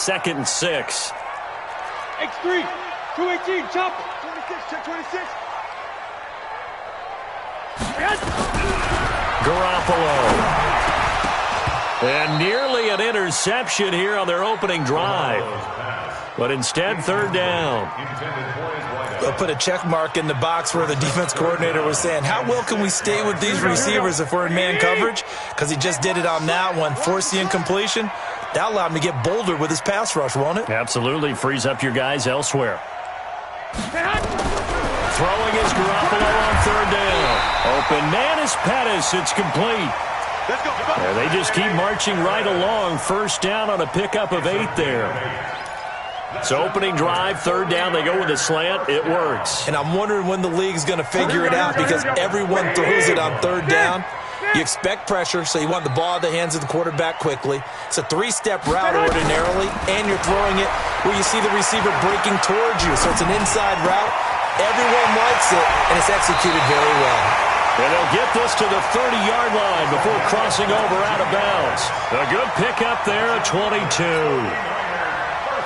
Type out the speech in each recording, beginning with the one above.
2nd and 6. X3, 218, chopper. 26, check 26. Garoppolo. And nearly an interception here on their opening drive. But instead, 3rd down. They'll put a check mark in the box where the defense coordinator was saying, how well can we stay with these receivers if we're in man coverage? Because he just did it on that one, forced the incompletion. That allowed him to get bolder with his pass rush, won't it? Absolutely. Frees up your guys elsewhere. Throwing is Garoppolo on 3rd down. Open man is Pettis. It's complete. Yeah, they just keep marching right along. 1st down on a pickup of 8 there. So opening drive, 3rd down, they go with a slant. It works. And I'm wondering when the league's going to figure it out because everyone throws it on 3rd down. You expect pressure, so you want the ball in the hands of the quarterback quickly. It's a 3-step route ordinarily, and you're throwing it where you see the receiver breaking towards you. So it's an inside route. Everyone likes it, and it's executed very well. And they'll get this to the 30-yard line before crossing over out of bounds. A good pickup there at 22.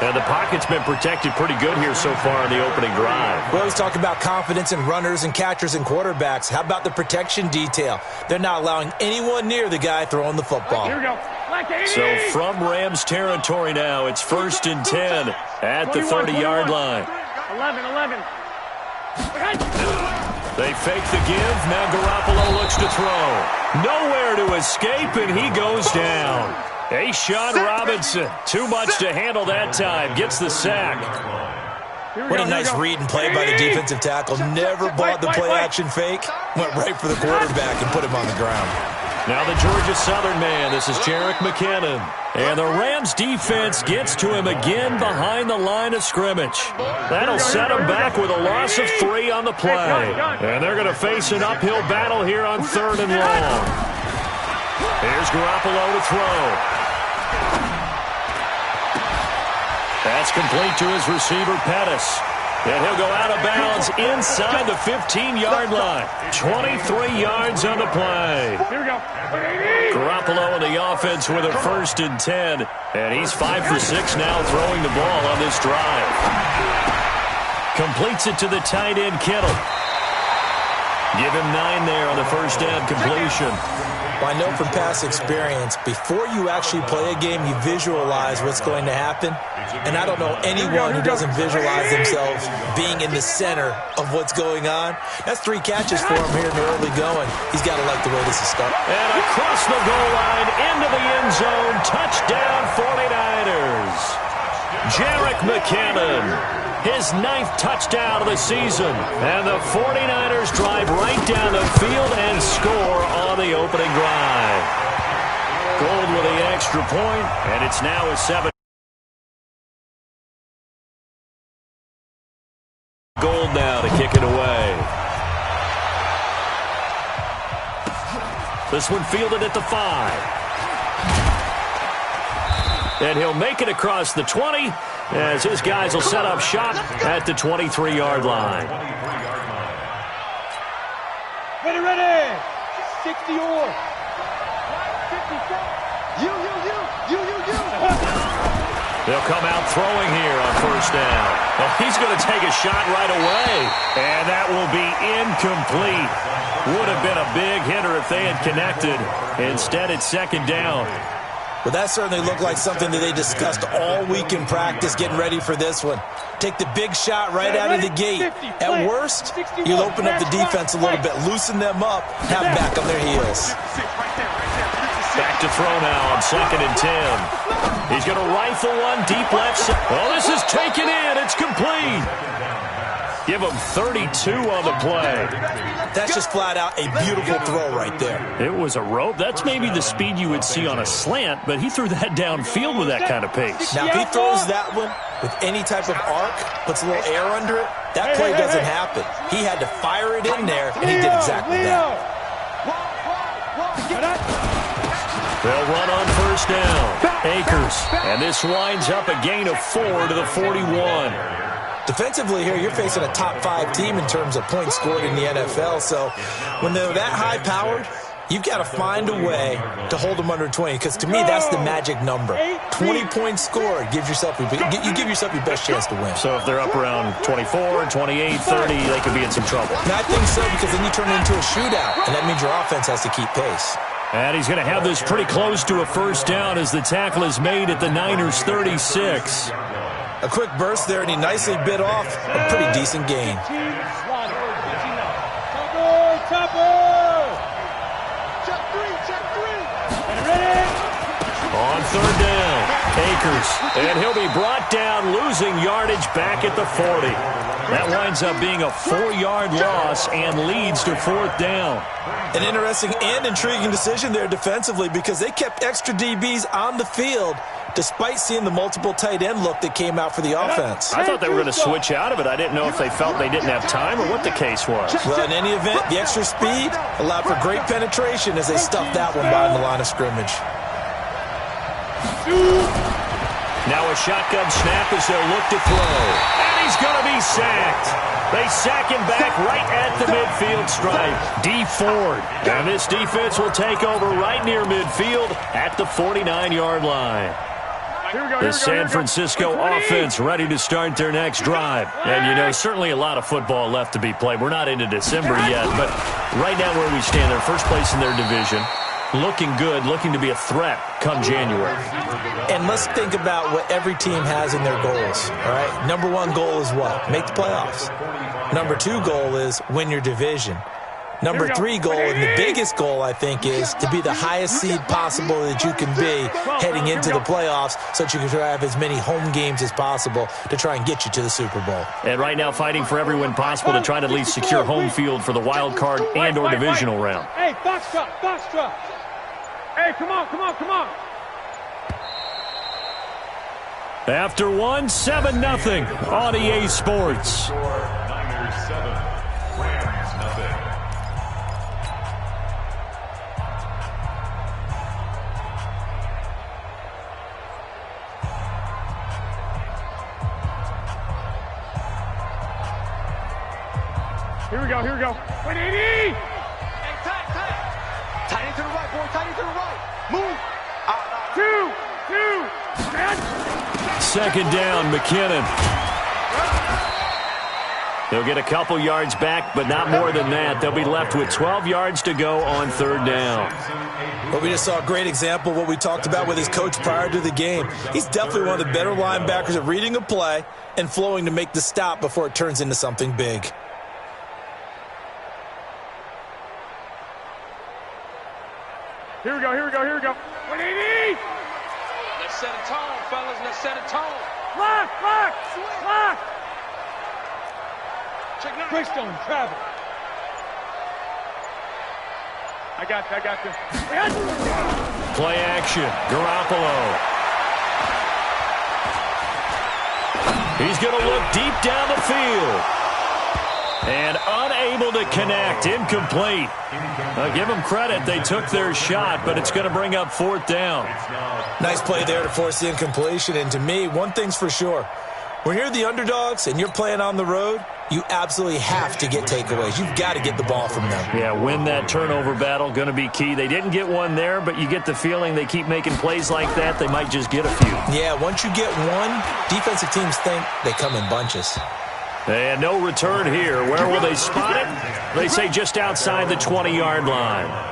And the pocket's been protected pretty good here so far in the opening drive. We always talk about confidence in runners and catchers and quarterbacks. How about the protection detail? They're not allowing anyone near the guy throwing the football. Here we go. So from Rams territory now, it's 1st and 10 at the 30-yard line. 11. They fake the give. Now Garoppolo looks to throw. Nowhere to escape, and he goes down. Sean Robinson, too much to handle that time. Gets the sack. What a nice read and play by the defensive tackle. Never bought the play-action fake. Went right for the quarterback and put him on the ground. Now the Georgia Southern man. This is Jerick McKinnon. And the Rams defense gets to him again behind the line of scrimmage. That'll set him back with a loss of 3 on the play. And they're going to face an uphill battle here on 3rd and long. Here's Garoppolo to throw. That's complete to his receiver, Pettis. And he'll go out of bounds inside the 15-yard line. 23 yards on the play. Here we go. Garoppolo in the offense with a 1st and 10. And he's 5 for 6 now throwing the ball on this drive. Completes it to the tight end, Kittle. Give him 9 there on the 1st down completion. Well, I know from past experience, before you actually play a game, you visualize what's going to happen. And I don't know anyone who doesn't visualize themselves being in the center of what's going on. That's 3 catches for him here in the early going. He's got to like the way this is starting. And across the goal line, into the end zone, touchdown 49ers. Jerick McKinnon, his 9th touchdown of the season. And the 49ers drive right down the field and score on the opening drive. Gold with the extra point, and it's now a 7. Gold now to kick it away. This one fielded at the 5. And he'll make it across the 20 as his guys will set up shop at the 23-yard line. Ready. 60 or. 57. You. They'll come out throwing here on 1st down. Well, he's going to take a shot right away. And that will be incomplete. Would have been a big hitter if they had connected. Instead, it's 2nd down. Well, that certainly looked like something that they discussed all week in practice getting ready for this one. Take the big shot right out of the gate. At worst, you'll open up the defense a little bit, loosen them up, have them back on their heels. Back to throw now on 2nd and 10. He's going to rifle one deep left side. Oh, this is taken in. It's complete. Give him 32 on the play. That's just flat out a beautiful throw right there. It was a rope. That's maybe the speed you would see on a slant, but he threw that downfield with that kind of pace. Now, if he throws that one with any type of arc, puts a little air under it, that play doesn't happen. He had to fire it in there, and he did exactly that. They'll run on 1st down. Akers. And this winds up a gain of 4 to the 41. Defensively here, you're facing a top 5 team in terms of points scored in the NFL. So when they're that high-powered, You've got to find a way to hold them under 20, because to me, that's the magic number. 20 points scored gives yourself you give yourself your best chance to win. So if they're up around 24, 28, 30, they could be in some trouble. And I think so, because then you turn it into a shootout, and that means your offense has to keep pace. And he's going to have this pretty close to a first down as the tackle is made at the Niners' 36. A quick burst there, and he nicely bit off a pretty decent gain. On third down, Akers, and he'll be brought down, losing yardage back at the 40. That winds up being a 4-yard loss and leads to fourth down. An interesting and intriguing decision there defensively, because they kept extra DBs on the field despite seeing the multiple tight end look that came out for the offense. I thought they were going to switch out of it. I didn't know if they felt they didn't have time or what the case was. Well, in any event, the extra speed allowed for great penetration as they stuffed that one behind the line of scrimmage. Now a shotgun snap as they'll look to throw. And he's going to be sacked. They sack him back right at the midfield stripe. D Ford. And this defense will take over right near midfield at the 49-yard line. The San Francisco offense ready to start their next drive. And, you know, certainly a lot of football left to be played. We're not into December yet, but right now where we stand, they're first place in their division. Looking good, looking to be a threat come January. And let's think about what every team has in their goals, all right? Number one goal is what? Make the playoffs. Number two goal is win your division. Number three goal, and the biggest goal, I think, is to be the highest seed possible that you can be heading into the playoffs, so that you can have as many home games as possible to try and get you to the Super Bowl. And right now fighting for every win possible to try to at least secure home field for the wild card and or divisional round. Hey, box drop, box drop. Hey, come on, come on, come on. After 7-0 on EA Sports. Niners 7, Rams nothing. Here we go, here we go. 180! Hey, tight. Tight into the right, boy, tight into the right. Move. Two. Second down, McKinnon. They'll get a couple yards back, but not more than that. They'll be left with 12 yards to go on third down. Well, we just saw a great example of what we talked about with his coach prior to the game. He's definitely one of the better linebackers at reading a play and flowing to make the stop before it turns into something big. Here we go. 180! Let's set a tone, fellas. Let's set a tone. Lock! Quickstone, travel. I got you. Play action, Garoppolo. He's going to look deep down the field. And unable to connect, incomplete. Give them credit, they took their shot, but it's going to bring up fourth down. Nice play there to force the incompletion, and to me, one thing's for sure. When you're the underdogs and you're playing on the road, you absolutely have to get takeaways. You've got to get the ball from them. Yeah, win that turnover battle, going to be key. They didn't get one there, but you get the feeling they keep making plays like that, they might just get a few. Yeah, once you get one, defensive teams think they come in bunches. And no return here. Where will they spot it? They say just outside the 20-yard line.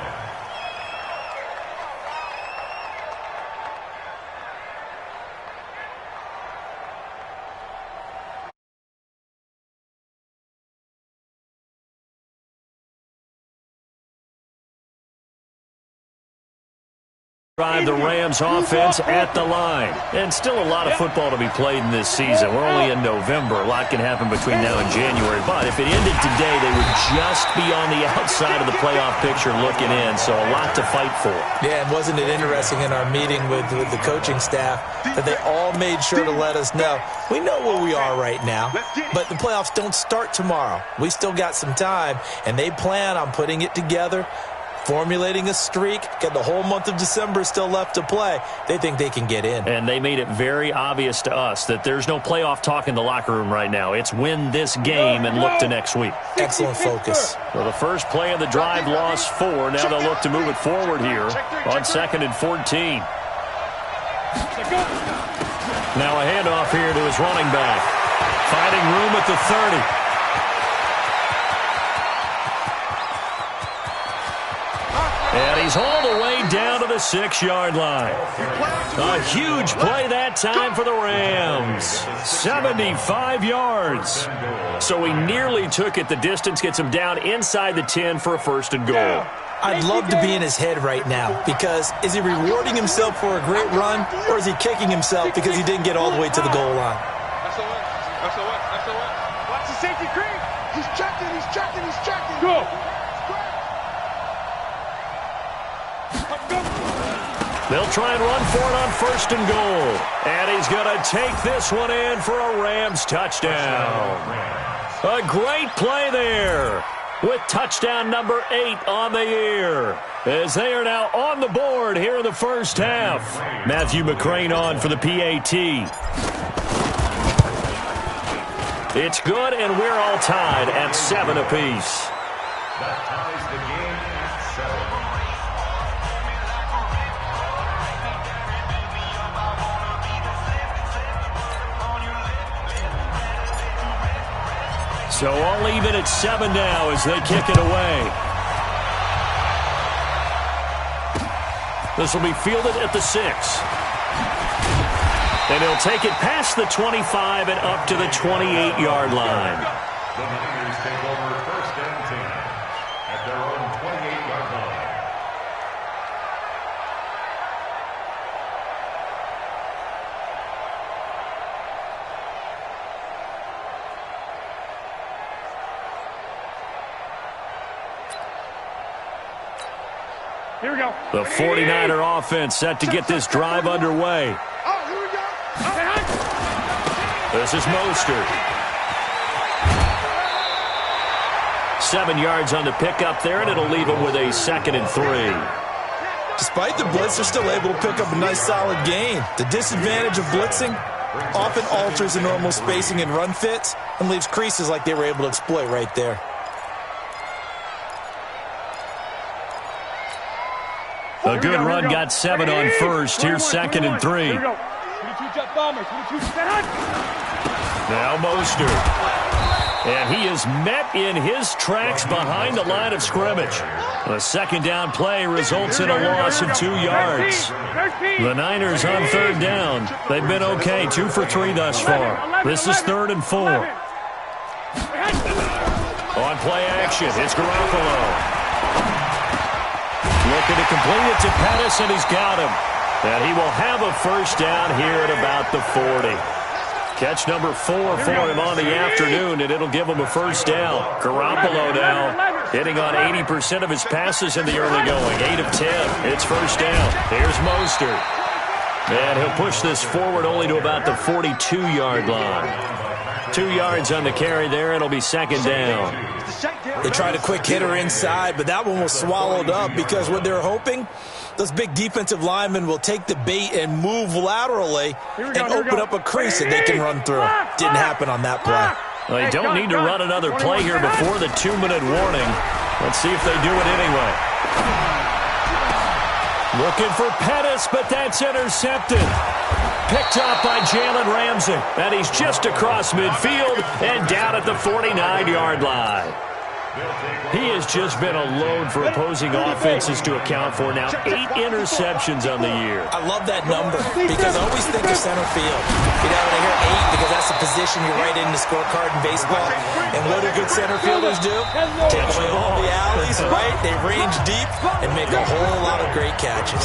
The Rams offense at the line. And still a lot of football to be played in this season. We're only in November. A lot can happen between now and January. But if it ended today, they would just be on the outside of the playoff picture looking in. So a lot to fight for. Yeah, and wasn't it interesting in our meeting with the coaching staff that they all made sure to let us know, we know where we are right now, but the playoffs don't start tomorrow. We still got some time, and they plan on putting it together formulating a streak. Got the whole month of December still left to play. They think they can get in. And they made it very obvious to us that there's no playoff talk in the locker room right now. It's win this game and look to next week. Excellent focus. Well, the first play of the drive lost 4. Now they'll look to move it forward here on 2nd and 14. Now a handoff here to his running back. Finding room at the 30. And he's all the way down to the 6-yard line. A huge play that time for the Rams. 75 yards. So he nearly took it the distance, gets him down inside the 10 for a 1st and goal. I'd love to be in his head right now because is he rewarding himself for a great run or is he kicking himself because he didn't get all the way to the goal line? That's the one. Watch the safety creep. He's checking. Go. They'll try and run for it on 1st and goal. And he's going to take this one in for a Rams touchdown. A great play there with touchdown number 8 on the year, as they are now on the board here in the first half. Matthew McCrane on for the PAT. It's good, and we're all tied at 7 apiece. That ties the game at 7. So all even at 7 now as they kick it away. This will be fielded at the 6. And he'll take it past the 25 and up to the 28-yard line. The Niners take over 1st and 10 at their own 28-yard line. Here we go. The 49er offense set to get this drive underway. Oh, here we go. This is Mostert. 7 yards on the pickup there, and it'll leave him with a 2nd and 3. Despite the blitz, they're still able to pick up a nice solid gain. The disadvantage of blitzing often alters the normal spacing and run fits and leaves creases like they were able to exploit right there. A good run got 7 on 1st. Here's 2nd and 3. Here we go. Now Mostert. And he is met in his tracks behind the line of scrimmage. A 2nd down play results in a loss of 2 yards. The Niners on 3rd down. They've been okay, 2 for 3 thus far. This is 3rd and 4. On play action, it's Garoppolo. Looking to complete it to Pettis, and he's got him. And he will have a 1st down here at about the 40. Catch number 4 for him on the afternoon, and it'll give him a 1st down. Garoppolo now hitting on 80% of his passes in the early going. 8 of 10. It's 1st down. Here's Mostert. And he'll push this forward only to about the 42-yard line. 2 yards on the carry there. It'll be 2nd down. They tried a quick hitter inside, but that one was swallowed up because what they're hoping, those big defensive linemen will take the bait and move laterally and open up a crease that they can run through. Didn't happen on that play. Well, they don't need to run another play here before the 2-minute warning. Let's see if they do it anyway. Looking for Pettis, but that's intercepted. Picked up by Jalen Ramsey. And he's just across midfield and down at the 49-yard line. He has just been a load for opposing offenses to account for now. 8 interceptions on the year. I love that number because I always think of center field. You know, when I hear 8 because that's the position you write in the scorecard in baseball. And what do good center fielders do? Take away all the alleys, right? They range deep and make a whole lot of great catches.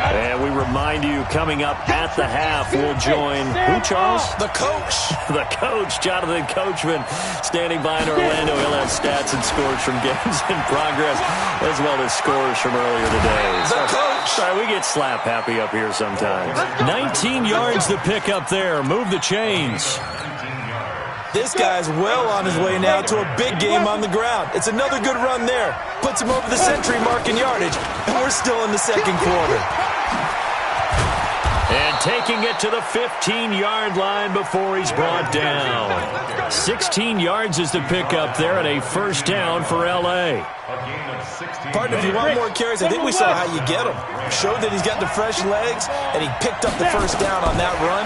And we remind you, coming up at the half, we'll join who, Charles? The coach. The coach, Jonathan Coachman, standing by in Orlando. He'll have stats and scores from games in progress, as well as scores from earlier today. The coach. Sorry, we get slap happy up here sometimes. 19 yards to pick up there. Move the chains. This guy's well on his way now to a big game on the ground. It's another good run there. Puts him over the century mark in yardage, and we're still in the second quarter. And taking it to the 15-yard line before he's brought down. 16 yards is the pickup there, and a first down for L.A. Partner, if you want more carries, I think we saw how you get them. Showed that he's got the fresh legs, and he picked up the first down on that run.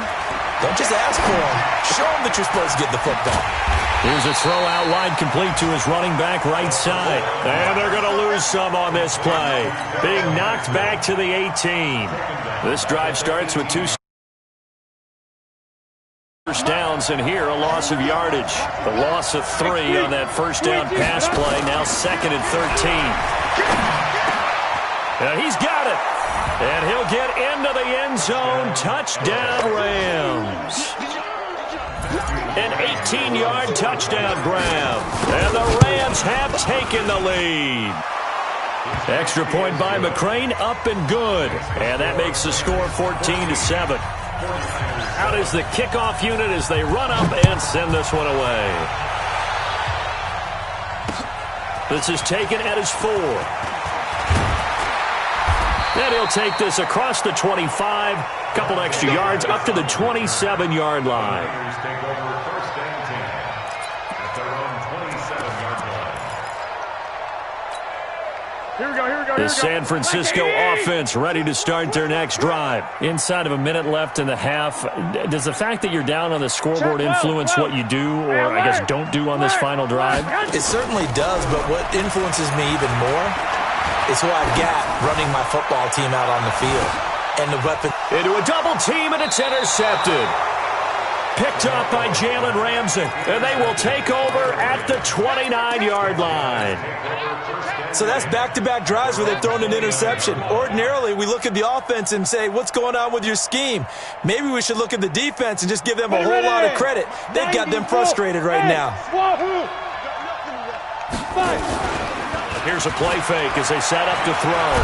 Don't just ask for him. Show him that you're supposed to get the football. Here's a throw out wide, complete to his running back right side. And they're going to lose some on this play. Being knocked back to the 18. This drive starts with 2 first downs, and here a loss of yardage. The loss of 3 on that first down pass play. Now 2nd and 13. And he's got it. And he'll get into the end zone. Touchdown, Rams. An 18-yard touchdown grab. And the Rams have taken the lead. Extra point by McCrane, up and good. And that makes the score 14-7. Out is the kickoff unit as they run up and send this one away. This is taken at his 4. And he'll take this across the 25, couple extra yards up to the 27-yard line. Here we go. The San Francisco offense ready to start their next drive. Inside of a minute left in the half, does the fact that you're down on the scoreboard influence what you do, or I guess don't do on this final drive? It certainly does, but what influences me even more is who I've got running my football team out on the field. And the weapon. Into a double team, and it's intercepted. Picked up by Jalen Ramsey, and they will take over at the 29-yard line. So that's back-to-back drives where they've thrown an interception. Ordinarily, we look at the offense and say, what's going on with your scheme? Maybe we should look at the defense and just give them a whole lot of credit. They've got them frustrated right now. Here's a play fake as they set up to throw.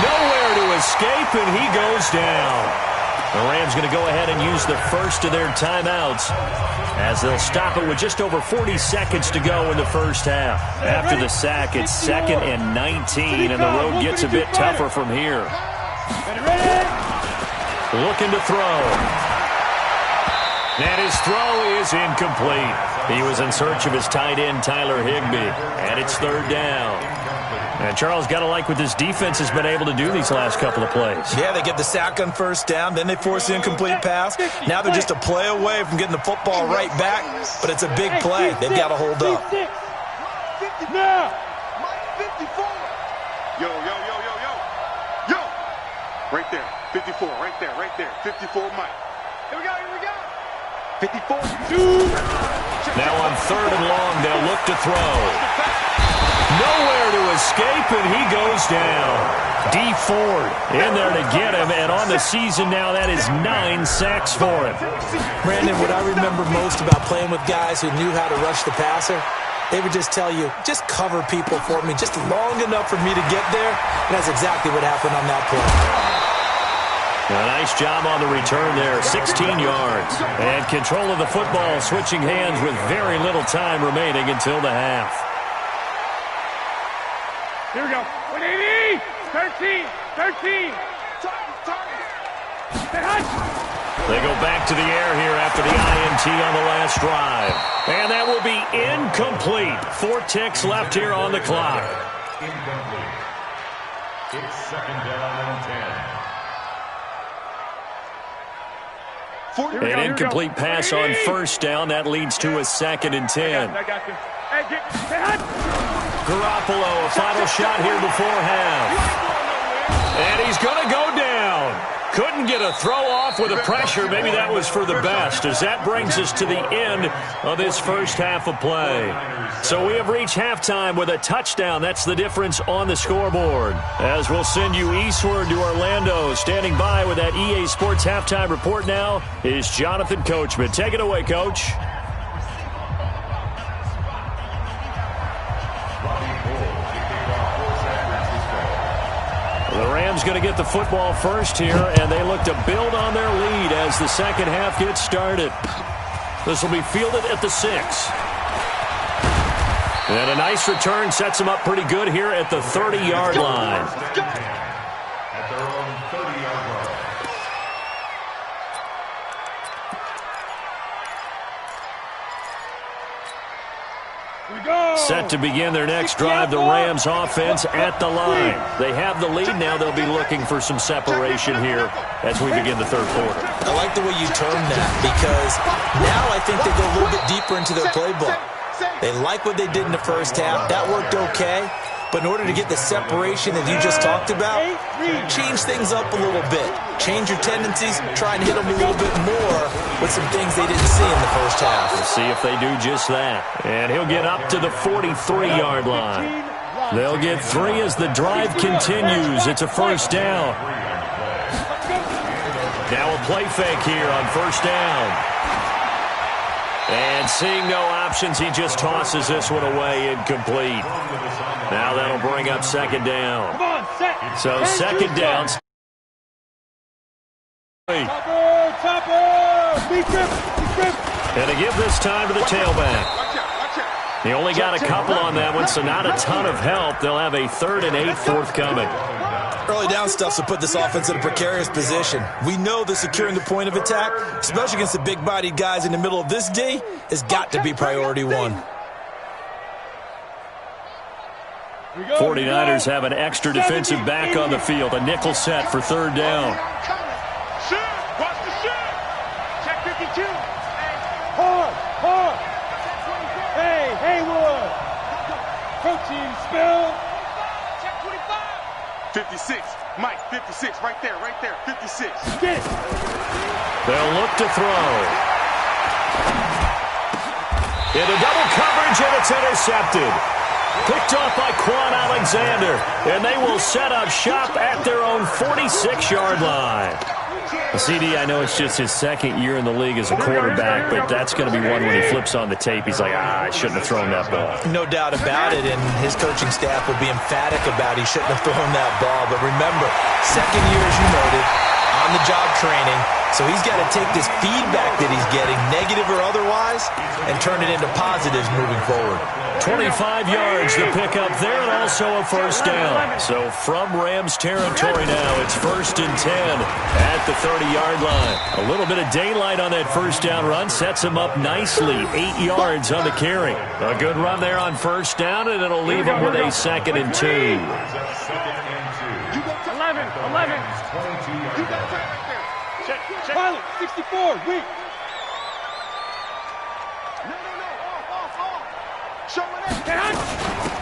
Nowhere to escape, and he goes down. The Rams going to go ahead and use the first of their timeouts as they'll stop it with just over 40 seconds to go in the first half. After the sack, it's 2nd and 19, and the road gets a bit tougher from here. Looking to throw. And his throw is incomplete. He was in search of his tight end, Tyler Higbee, and it's 3rd down. And Charles, got to like what this defense has been able to do these last couple of plays. Yeah, they get the sack on first down, then they force the incomplete pass. Now they're just a play away from getting the football right back, but it's a big play. They've got to hold up. 54. Yo. Right there. 54, right there. 54, Mike. Here we go. 54. Now on 3rd and long, they'll look to throw. Nowhere to escape, and he goes down. D. Ford in there to get him, and on the season now, that is 9 sacks for him. Brandon, what I remember most about playing with guys who knew how to rush the passer, they would just tell you, just cover people for me, just long enough for me to get there, and that's exactly what happened on that play. A nice job on the return there, 16 yards. And control of the football, switching hands with very little time remaining until the half. Here we go. 180. 13. They go back to the air here after the INT on the last drive. And that will be incomplete. 4 ticks left here on the clock. Incomplete. It's 2nd down and 10. An incomplete pass on first down. That leads to a 2nd and 10. I got you. Hey, Garoppolo, a final shot here before half. And he's going to go down. Couldn't get a throw off with the pressure. Maybe that was for the best, as that brings us to the end of this first half of play. So we have reached halftime with a touchdown. That's the difference on the scoreboard. As we'll send you eastward to Orlando. Standing by with that EA Sports halftime report now is Jonathan Coachman. Take it away, Coach. The Rams going to get the football first here, and they look to build on their lead as the second half gets started. This will be fielded at the 6. And a nice return sets him up pretty good here at the 30-yard line. At their own 30-yard line. Set to begin their next drive, the Rams offense at the line. They have the lead. Now they'll be looking for some separation here as we begin the third quarter. I like the way you term that because now I think they go a little bit deeper into their playbook. They like what they did in the first half. That worked okay. But in order to get the separation that you just talked about, change things up a little bit. Change your tendencies, try and hit them a little bit more with some things they didn't see in the first half. We'll see if they do just that. And he'll get up to the 43-yard line. They'll get 3 as the drive continues. It's a first down. Now a play fake here on first down. And seeing no options, he just tosses this one away, incomplete. Now that'll bring up second down. So second down. And to give this time to the tailback. He only got a couple on that one, so not a ton of help. They'll have a 3rd and 8 forthcoming. Early down stuff to put this offense in a precarious position. We know that securing the point of attack, especially against the big-bodied guys in the middle of this D, has got to be priority 1. 49ers have an extra defensive back on the field. A nickel set for 3rd down. Watch the shoot. Check 52. Hard. Hey, Haywood. Coaching spell. Check 25. 56. Mike, 56. Right there. 56. Get it. They'll look to throw. Into double coverage, and it's intercepted. Picked off by Quan Alexander. And they will set up shop at their own 46-yard line. CD, I know it's just his 2nd year in the league as a quarterback, but that's going to be one when he flips on the tape. He's like, I shouldn't have thrown that ball. No doubt about it, and his coaching staff will be emphatic about he shouldn't have thrown that ball. But remember, 2nd year, as you noted, on-the-job training, so he's got to take this feedback that he's getting, negative or otherwise, and turn it into positives moving forward. 25 yards to pick up there, and also a first down. So from Rams territory now, it's 1st and 10 at the 30-yard line. A little bit of daylight on that first down run sets him up nicely. 8 yards on the carry. A good run there on first down, and it'll leave him with a 2nd and 2. 11. Pilot, 64, weak. No. Off. Showing it.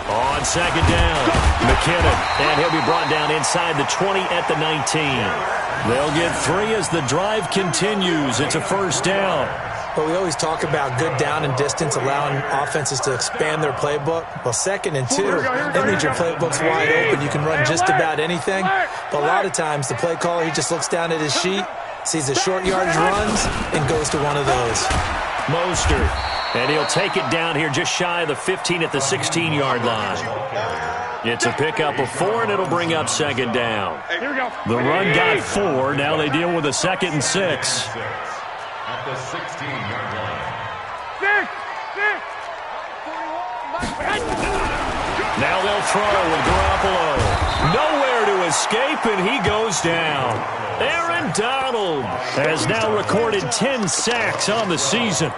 On second down, McKinnon, and he'll be brought down inside the 20 at the 19. They'll get 3 as the drive continues. It's a first down. But we always talk about good down and distance, allowing offenses to expand their playbook. Well, 2nd and 2, that means your playbook's wide open. You can run just about anything. But a lot of times, the play caller, he just looks down at his sheet, sees the short yardage runs, and goes to one of those. Mostert, and he'll take it down here just shy of the 15 at the 16-yard line. It's a pickup of 4, and it'll bring up second down. Here we go. The run got 4. Now they deal with a 2nd and 6. At the 16-yard line. Now they'll throw with Garoppolo. Nowhere to escape, and he goes down. Aaron Donald has now recorded 10 sacks on the season.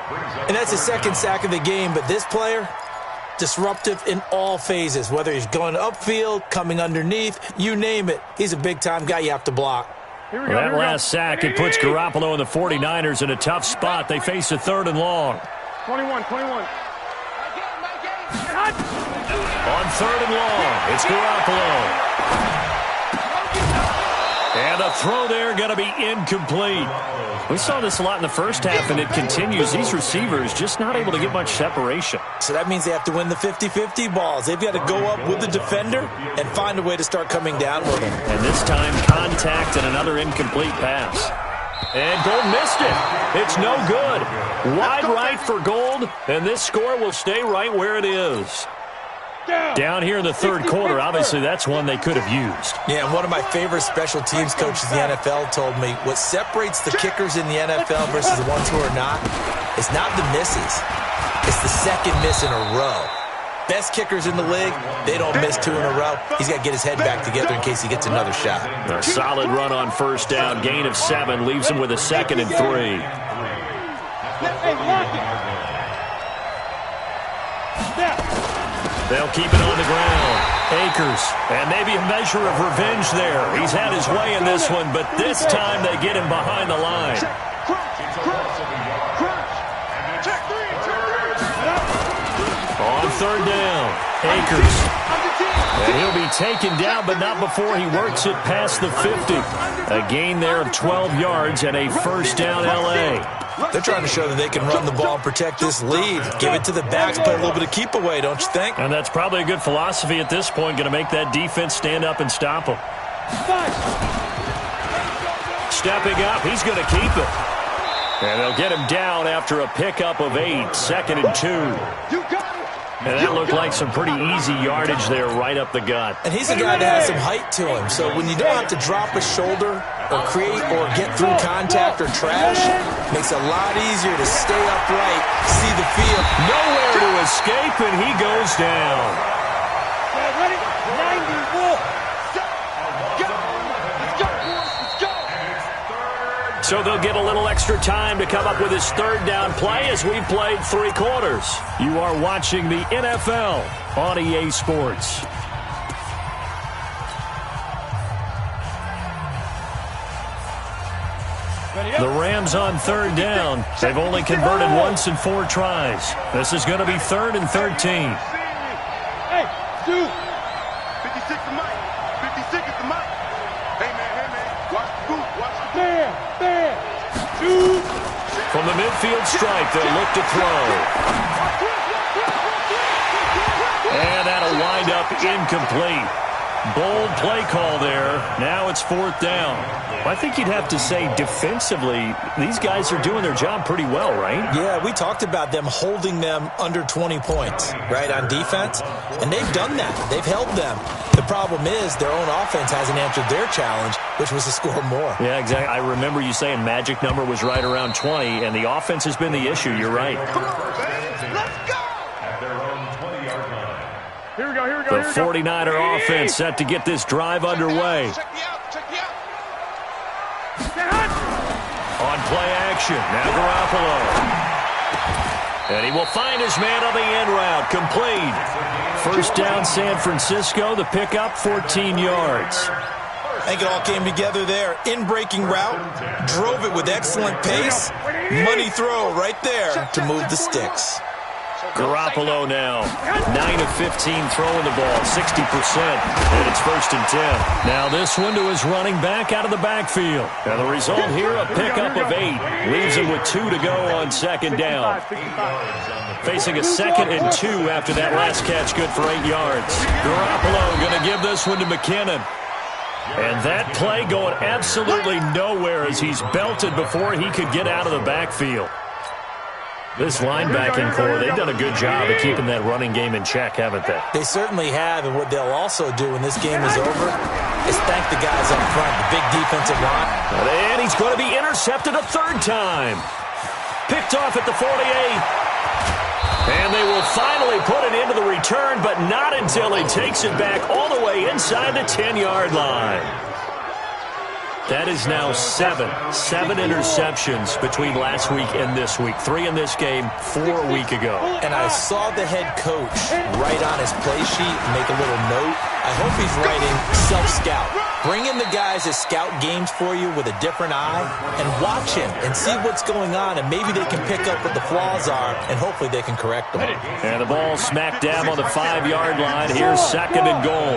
And that's his 2nd sack of the game, but this player, disruptive in all phases, whether he's going upfield, coming underneath, you name it. He's a big-time guy you have to block. That last sack, it puts Garoppolo and the 49ers in a tough spot. They face a 3rd and long. 21. On 3rd and long, it's Garoppolo. And a throw there going to be incomplete. We saw this a lot in the first half, and it continues. These receivers just not able to get much separation. So that means they have to win the 50-50 balls. They've got to go up with the defender and find a way to start coming down with him. And this time, contact and another incomplete pass. And Gold missed it. It's no good. Wide right for Gold, and this score will stay right where it is. Down here in the third quarter, obviously that's one they could have used. Yeah, and one of my favorite special teams coaches in the NFL told me what separates the kickers in the NFL versus the ones who are not is not the misses. It's the second miss in a row. Best kickers in the league, they don't miss 2 in a row. He's got to get his head back together in case he gets another shot. A solid run on first down, gain of 7, leaves him with a 2nd and 3. They'll keep it on the ground. Akers, and maybe a measure of revenge there. He's had his way in this one, but this time they get him behind the line. On third down, Akers. And he'll be taken down, but not before he works it past the 50. A gain there of 12 yards and a first down L.A. They're trying to show that they can run the ball and protect this lead. Give it to the backs, play a little bit of keep away, don't you think? And that's probably a good philosophy at this point, going to make that defense stand up and stop them. Stepping up, he's going to keep it. And they'll get him down after a pickup of 8, 2nd and 2. And that looked like some pretty easy yardage there right up the gut. And he's a guy that has some height to him. So when you don't have to drop a shoulder or create or get through contact or trash, it makes it a lot easier to stay upright, see the field. Nowhere to escape, and he goes down. Ready? 94. So they'll get a little extra time to come up with his third down play as we've played 3 quarters. You are watching the NFL on EA Sports. The Rams on third down. They've only converted once in 4 tries. This is going to be 3rd and 13. Hey, dude. 56 to Mike. 56 is the Mike. Hey, man. Watch the boot. Watch the boot. Bam. Shoot. From the midfield stripe, they'll look to throw. And that'll wind up incomplete. Bold play call there. Now it's 4th down. I think you'd have to say defensively, these guys are doing their job pretty well, right? Yeah, we talked about them holding them under 20 points, right, on defense. And they've done that. They've held them. The problem is their own offense hasn't answered their challenge, which was to score more. Yeah, exactly. I remember you saying magic number was right around 20, and the offense has been the issue. You're right. Let's go. At their own 20-yard line. Here we go. The 49er offense set to get this drive underway. Check me out. On play action, now Garoppolo. And he will find his man on the end route, complete. First down San Francisco, the pickup, 14 yards. I think it all came together there. In-breaking route, drove it with excellent pace. Money throw right there to move the sticks. Garoppolo now, 9 of 15 throwing the ball, 60%, and it's 1st and 10. Now this one to his running back out of the backfield. And the result here, a pickup of 8. Leaves him with 2 to go on 2nd down. Facing a 2nd and 2 after that last catch, good for 8 yards. Garoppolo going to give this one to McKinnon. And that play going absolutely nowhere as he's belted before he could get out of the backfield. This linebacking core, they've done a good job of keeping that running game in check, haven't they? They certainly have, and what they'll also do when this game is over is thank the guys up front, the big defensive line. And he's going to be intercepted a 3rd time. Picked off at the 48. And they will finally put it into the return, but not until he takes it back all the way inside the 10-yard line. That is now 7 interceptions between last week and this week. 3 in this game, 4 a week ago. And I saw the head coach write on his play sheet and make a little note. I hope he's writing self-scout. Bring in the guys that scout games for you with a different eye and watch him and see what's going on, and maybe they can pick up what the flaws are, and hopefully they can correct them. And the ball smack dab on the 5-yard line. Here's 2nd and goal.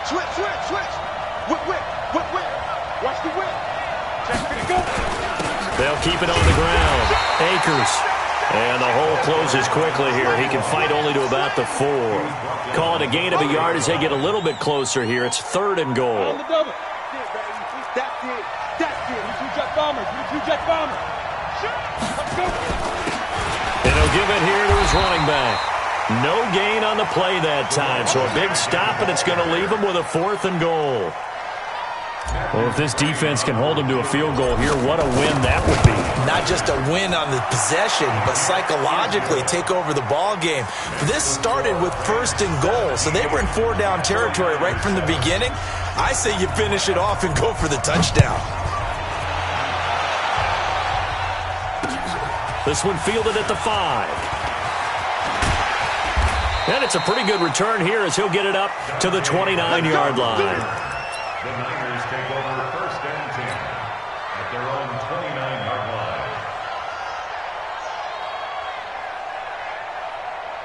Switch. Whip. Watch the whip. They'll keep it on the ground. Akers. And the hole closes quickly here. He can fight only to about the 4. Call it a gain of a yard as they get a little bit closer here. It's 3rd and goal. That's it. You two jet bombers. And he'll give it here to his running back. No gain on the play that time, so a big stop, and it's going to leave them with a 4th and goal. Well, if this defense can hold them to a field goal here, what a win that would be. Not just a win on the possession, but psychologically take over the ball game. This started with 1st and goal, so they were in 4-down territory right from the beginning. I say you finish it off and go for the touchdown. This one fielded at the 5. And it's a pretty good return here as he'll get it up to the 29-yard line. The Niners take over 1st and 10 at their own 29-yard line.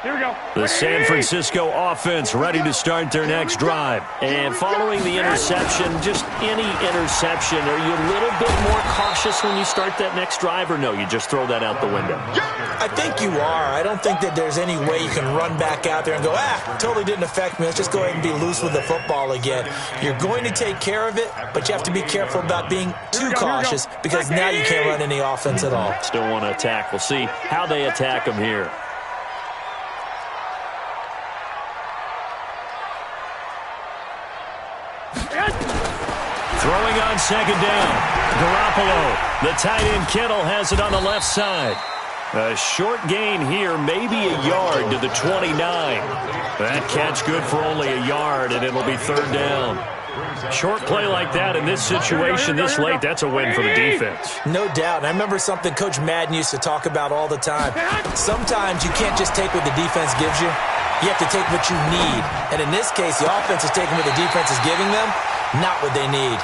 Here we go. The San Francisco offense ready to start their next drive. And following the interception, just any interception, are you a little bit more cautious when you start that next drive, or no, you just throw that out the window? I think you are. I don't think that there's any way you can run back out there and go, totally didn't affect me. Let's just go ahead and be loose with the football again. You're going to take care of it, but you have to be careful about being too cautious because now you can't run any offense at all. Still want to attack. We'll see how they attack them here. Throwing on 2nd down. Garoppolo. The tight end Kittle has it on the left side. A short gain here, maybe a yard to the 29. That catch good for only a yard, and it'll be 3rd down. Short play like that in this situation this late, that's a win for the defense. No doubt. And I remember something Coach Madden used to talk about all the time. Sometimes you can't just take what the defense gives you. You have to take what you need. And in this case, the offense is taking what the defense is giving them, not what they need.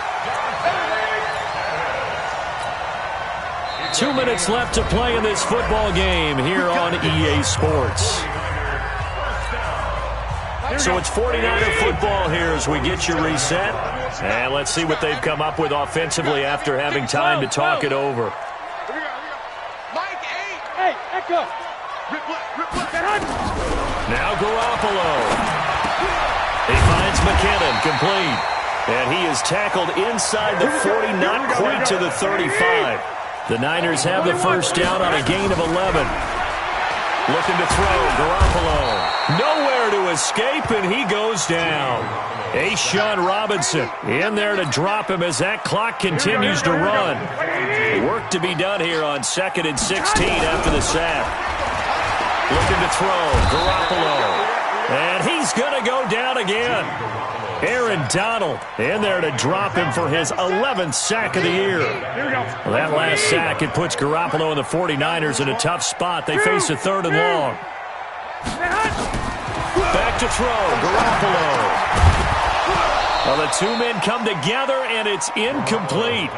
2 minutes left to play in this football game here on EA Sports. So it's 49er football here as we get you reset. And let's see what they've come up with offensively after having time to talk it over. Mike 8. Hey, Echo. Now Garoppolo. He finds McKinnon, complete. And he is tackled inside the 40, not quite to the 35. The Niners have the 1st down on a gain of 11. Looking to throw, Garoppolo. Nowhere to escape, and he goes down. A'Shawn Robinson in there to drop him as that clock continues to run. Work to be done here on 2nd and 16 after the sack. Looking to throw, Garoppolo. And he's going to go down again. Aaron Donald in there to drop him for his 11th sack of the year. Well, that last sack, it puts Garoppolo and the 49ers in a tough spot. They face a 3rd and long. Back to throw, Garoppolo. Well, the 2 men come together, and it's incomplete.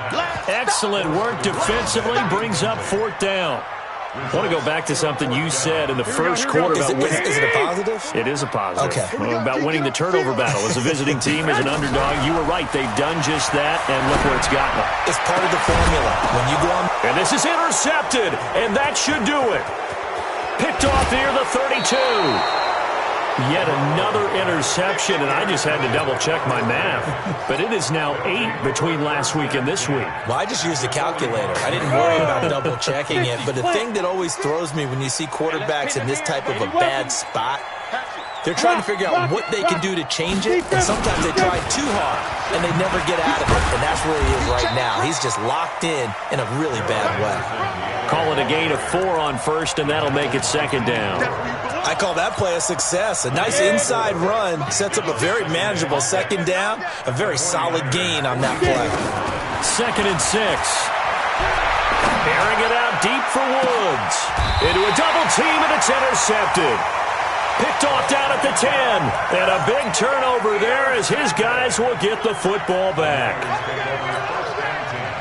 Excellent work defensively, brings up 4th down. I want to go back to something you said in the first quarter about winning. Is it a positive? It is a positive. Okay. Well, about winning the turnover battle. As a visiting team, as an underdog, you were right. They've done just that, and look where it's gotten them. It's part of the formula. When you go on... And this is intercepted, and that should do it. Picked off near the 32. Yet another interception, and I just had to double-check my math. But it is now 8 between last week and this week. Well, I just used a calculator. I didn't worry about double-checking it. But the thing that always throws me when you see quarterbacks in this type of a bad spot, they're trying to figure out what they can do to change it, and sometimes they try too hard, and they never get out of it. And that's where he is right now. He's just locked in a really bad way. Call it a gain of 4 on 1st, and that'll make it 2nd down. I call that play a success. A nice inside run sets up a very manageable 2nd down, a very solid gain on that play. 2nd and 6. Airing it out deep for Woods. Into a double team, and it's intercepted. Picked off down at the 10. And a big turnover there as his guys will get the football back.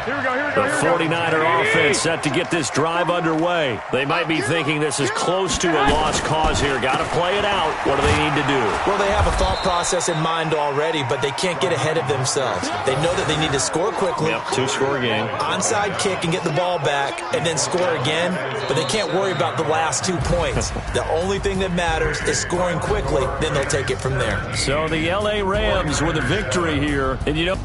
The 49er offense set to get this drive underway. They might be thinking this is close to a lost cause here. Got to play it out. What do they need to do? Well, they have a thought process in mind already, but they can't get ahead of themselves. They know that they need to score quickly. Yep, 2-score game. Onside kick and get the ball back and then score again, but they can't worry about the last 2 points. The only thing that matters is scoring quickly, then they'll take it from there. So the LA Rams with a victory here. And you know,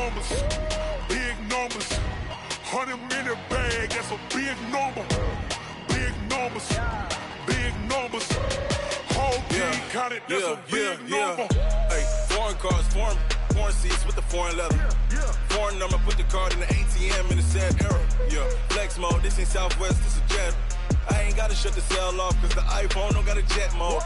numbers, big numbers. 100-minute bag, that's a big number. Big numbers, big numbers. Whole team counted, that's a big number. Hey, foreign cars, foreign seats with the foreign leather. Foreign number, put the card in the ATM in the sad era. Yeah, flex mode, this ain't Southwest, this is jet. I ain't gotta shut the cell off, cause the iPhone don't got a jet mode.